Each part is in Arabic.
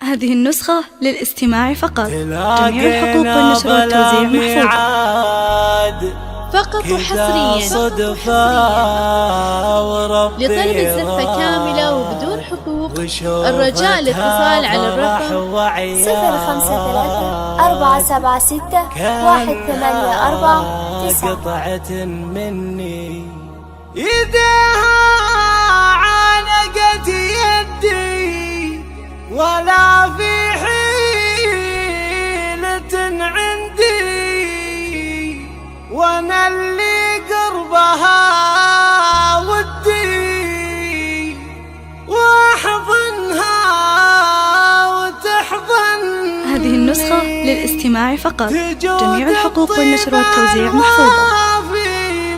هذه النسخة للاستماع فقط. جميع الحقوق والنشر والتوزيع محفوظة. فقط وحصريا لطلب الزفة كاملة وبدون حقوق الرجاء الاتصال على الرقم 053-476-184-9. قطعة مني إيديها عانقت يدي ولا في حيلة عندي، وانا اللي قربها ودي واحضنها وتحضن. هذه النسخة للاستماع فقط. جميع الحقوق والنشر والتوزيع محفوظة.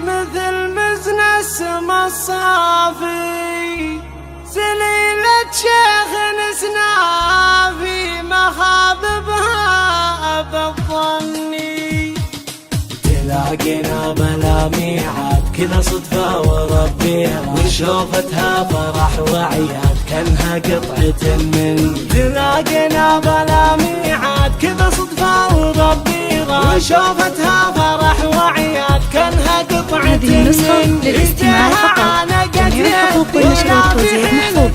مثل مزن السما الصافي سليلة شيخ نسنافي مخاضبها بالظني. تلاقينا بلا ميعاد كذا صدفة وربيها، وشوفتها فرح وعياد كانها قطعة من. تلاقينا بلا ميعاد كذا صدفة وربيها، وشوفتها فرح وعياد كانها قطعة من. هذه النسخة للاستماع فقط. جميع الحقوق والنشر والتوزيع محفوظة.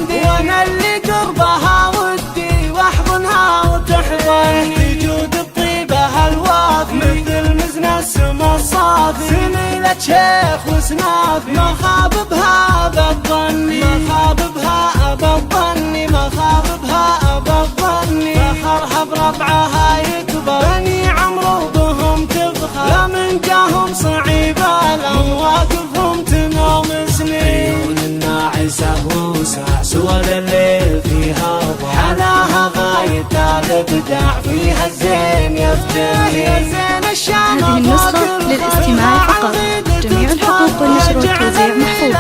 وانا اللي قربها ودي واحضنها وتحضن. بجود الطيبة الوافي مثل مزن السما الصافي سنيلة شيخ وسنافي مخاضبها بالظني، مخاضبها بالظني، مخاضبها بالظني. فخرها بربعها يكبر بني عمرو بهم تفخر، لا من جاهم صعيبة لا مواقفهم تنومسني. عيون الناعسة وسع سوى الليل فيها حلاها غاية الابداع فيها الزين يفتني. هذه النسخة للاستماع فقط. جميع الحقوق والنشر والتوزيع محفوظة.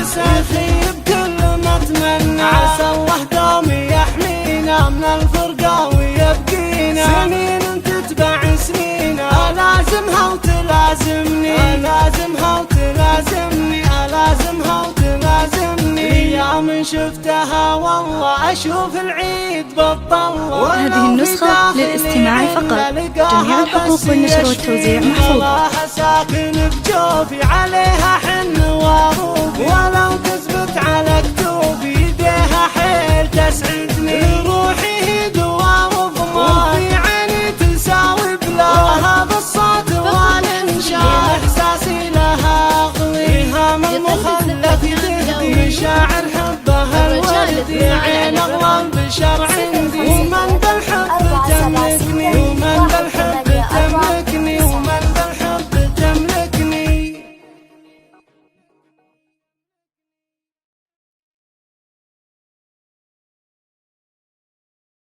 يخيب كل ما اتمنى، عسى الله دوم يحمينا من الفرقة ويبقينا. سنين تتبع سنينا ألازمها وتلازمني، ألازمها وتلازمني، ألازمها وتلازمني. أيام شفتها والله أشوف العيد بالطلة. هذه النسخة للاستماع فقط. جميع الحقوق والنشر والتوزيع محفوظة. ساكن بجوفي عليها حن وروبي، ولو تثبت على كتوبي يديها حيل تسعدني. روحي دواء وضمان وفي عيني تساوي بلاها بالصوت والانشاء. احساسي لها اغليها من مخلف يغذي مشاعر حبها الوردي. عين اغلى بشرع